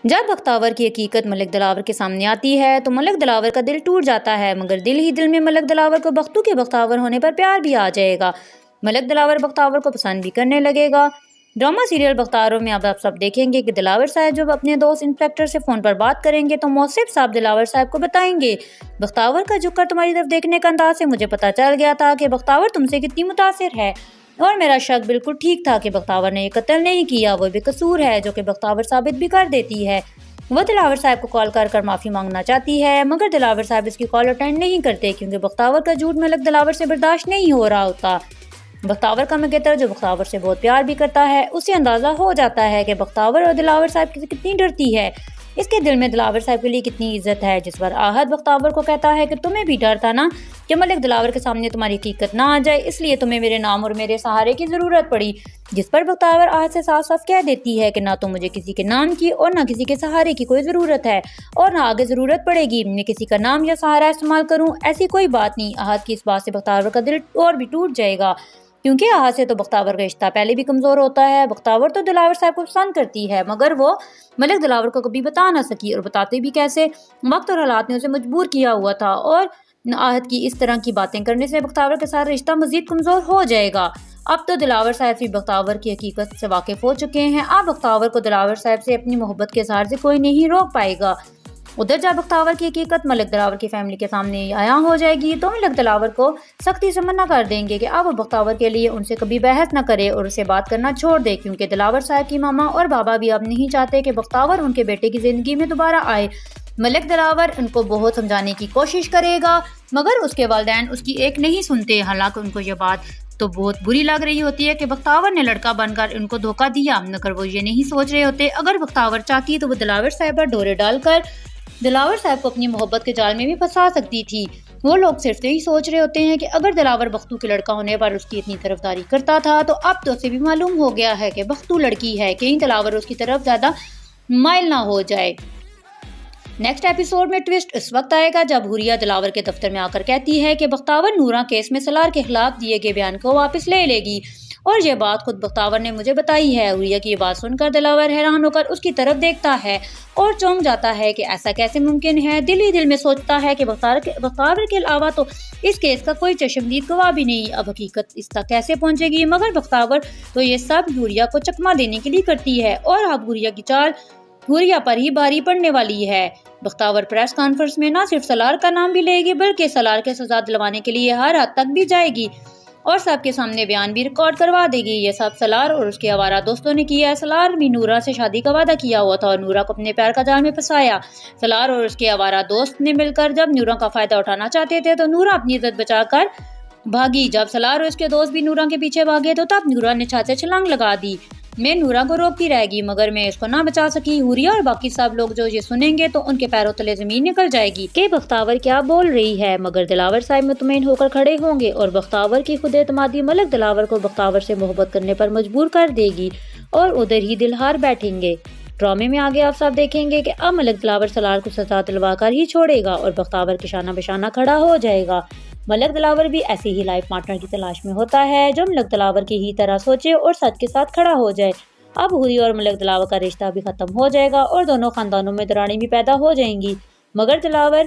جب بختاور کی حقیقت ملک دلاور کے سامنے آتی ہے تو ملک دلاور کا دل ٹوٹ جاتا ہے، مگر دل ہی دل میں ملک دلاور کو بختو کے بختاور ہونے پر پیار بھی آ جائے گا۔ ملک دلاور بختاور کو پسند بھی کرنے لگے گا۔ ڈرامہ سیریل بختاروں میں اب آپ سب دیکھیں گے کہ دلاور صاحب جب اپنے دوست انسپیکٹر سے فون پر بات کریں گے تو موصف صاحب دلاور صاحب کو بتائیں گے، بختاور کا جھک کر تمہاری طرف دیکھنے کا انداز سے مجھے پتہ چل گیا تھا کہ بختاور تم سے کتنی متاثر ہے، اور میرا شک بالکل ٹھیک تھا کہ بختاور نے یہ قتل نہیں کیا، وہ بے قصور ہے، جو کہ بختاور ثابت بھی کر دیتی ہے۔ وہ دلاور صاحب کو کال کر معافی مانگنا چاہتی ہے، مگر دلاور صاحب اس کی کال اٹینڈ نہیں کرتے کیونکہ بختاور کا جھوٹ ملک دلاور سے برداشت نہیں ہو رہا ہوتا۔ بختاور کا مگیتر جو بختاور سے بہت پیار بھی کرتا ہے، اسے اندازہ ہو جاتا ہے کہ بختاور اور دلاور صاحب کتنی ڈرتی ہے، اس کے دل میں دلاور صاحب کے لیے کتنی عزت ہے، جس پر آہد بختاور کو کہتا ہے کہ تمہیں بھی ڈر تھا نا کہ ملک دلاور کے سامنے تمہاری حقیقت نہ آ جائے، اس لیے تمہیں میرے نام اور میرے سہارے کی ضرورت پڑی، جس پر بختاور آہد سے صاف صاف کہہ دیتی ہے کہ نہ تو مجھے کسی کے نام کی اور نہ کسی کے سہارے کی کوئی ضرورت ہے، اور نہ آگے ضرورت پڑے گی میں کسی کا نام یا سہارا استعمال کروں، ایسی کوئی بات نہیں۔ آہد کی اس بات سے بختاور کا دل اور بھی ٹوٹ جائے گا، کیونکہ آہد سے تو بختاور کا رشتہ پہلے بھی کمزور ہوتا ہے۔ بختاور تو دلاور صاحب کو پسند کرتی ہے، مگر وہ ملک دلاور کو کبھی بتا نہ سکی، اور بتاتے بھی کیسے، وقت اور حالات نے اسے مجبور کیا ہوا تھا، اور آہد کی اس طرح کی باتیں کرنے سے بختاور کے ساتھ رشتہ مزید کمزور ہو جائے گا۔ اب تو دلاور صاحب بھی بختاور کی حقیقت سے واقف ہو چکے ہیں، اب بختاور کو دلاور صاحب سے اپنی محبت کے اظہار سے کوئی نہیں روک پائے گا۔ ادھر جب بختاور کی حقیقت ملک دلاور کی فیملی کے سامنے عیاں ہو جائے گی تو ملک دلاور کو سختی سے منع کر دیں گے کہ اب وہ بختاور کے لیے ان سے کبھی بحث نہ کرے اور اسے بات کرنا چھوڑ دے، کیونکہ دلاور صاحب کی ماما اور بابا بھی اب نہیں چاہتے کہ بختاور ان کے بیٹے کی زندگی میں دوبارہ آئے۔ ملک دلاور ان کو بہت سمجھانے کی کوشش کرے گا، مگر اس کے والدین اس کی ایک نہیں سنتے، حالانکہ ان کو یہ بات تو بہت بری لگ رہی ہوتی ہے کہ بختاور نے لڑکا بن کر ان کو دھوکہ دیا، مگر وہ یہ نہیں سوچ رہے ہوتے اگر بختاور چاہتی تو وہ دلاور صاحب پر ڈورے ڈال کر دلاور صاحب کو اپنی محبت کے جال میں بھی پھنسا سکتی تھی۔ وہ لوگ صرف یہی سوچ رہے ہوتے ہیں کہ اگر دلاور بختو کے لڑکا ہونے پر اس کی اتنی طرفداری کرتا تھا تو اب تو اسے بھی معلوم ہو گیا ہے کہ بختو لڑکی ہے، کہیں دلاور اس کی طرف زیادہ مائل نہ ہو جائے۔ نیکسٹ ایپیسوڈ میں ٹویسٹ اس وقت آئے گا جب حوریہ دلاور کے دفتر میں آ کر کہتی ہے کہ بختاور نورا کیس میں سالار کے خلاف دیے گئے بیان کو واپس لے لے گی، اور یہ بات خود بختاور نے مجھے بتائی ہے۔ حوریہ کی یہ بات سن کر دلاور حیران ہو کر اس کی طرف دیکھتا ہے اور چونک جاتا ہے کہ ایسا کیسے ممکن ہے۔ دل ہی دل میں سوچتا ہے کہ بختاور کے علاوہ تو اس کیس کا کوئی چشمدید گواہ بھی نہیں، اب حقیقت اس تک کیسے پہنچے گی، مگر بختاور تو یہ سب حوریہ کو چکما دینے کے لیے کرتی ہے، اور اب حوریہ کی چال حوریہ پر ہی بھاری پڑنے والی ہے۔ بختاور پریس کانفرنس میں نہ صرف سالار کا نام بھی لے گی بلکہ سالار کے سزا دلوانے کے لیے ہر حد تک بھی جائے گی، اور سب کے سامنے بیان بھی ریکارڈ کروا دے گی۔ یہ سب سالار اور اس کے آوارہ دوستوں نے کیا ہے۔ سالار بھی نورا سے شادی کا وعدہ کیا ہوا تھا اور نورا کو اپنے پیار کا جال میں پھنسایا۔ سالار اور اس کے آوارہ دوست نے مل کر جب نورا کا فائدہ اٹھانا چاہتے تھے تو نورا اپنی عزت بچا کر بھاگی۔ جب سالار اور اس کے دوست بھی نورا کے پیچھے بھاگے تو تب نورا نے چھت سے چھلانگ لگا دی۔ میں نورا کو روکتی رہ گئی مگر میں اس کو نہ بچا سکی۔ حوریہ اور باقی سب لوگ جو یہ سنیں گے تو ان کے پیروں تلے زمین نکل جائے گی کہ بختاور کیا بول رہی ہے، مگر دلاور صاحب مطمئن ہو کر کھڑے ہوں گے، اور بختاور کی خود اعتمادی ملک دلاور کو بختاور سے محبت کرنے پر مجبور کر دے گی، اور ادھر ہی دل ہار بیٹھیں گے۔ ڈرامے میں آگے آپ سب دیکھیں گے کہ اب ملک دلاور سالار کو سزا دلوا کر ہی چھوڑے گا اور بختاور کے شانہ بشانہ کھڑا ہو جائے گا۔ ملک دلاور بھی ایسے ہی لائف پارٹنر کی تلاش میں ہوتا ہے جو ملک دلاور کی ہی طرح سوچے اور سچ کے ساتھ کھڑا ہو جائے۔ اب حوریہ اور ملک دلاور کا رشتہ بھی ختم ہو جائے گا اور دونوں خاندانوں میں دراڑیں بھی پیدا ہو جائیں گی، مگر دلاور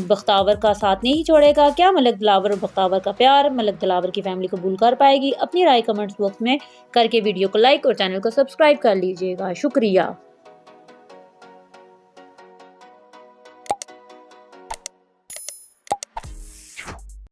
بختاور کا ساتھ نہیں چھوڑے گا۔ کیا ملک دلاور اور بختاور کا پیار ملک دلاور کی فیملی قبول کر پائے گی؟ اپنی رائے کمنٹس باکس میں کر کے ویڈیو کو لائک اور چینل کو سبسکرائب کر لیجیے گا۔ شکریہ۔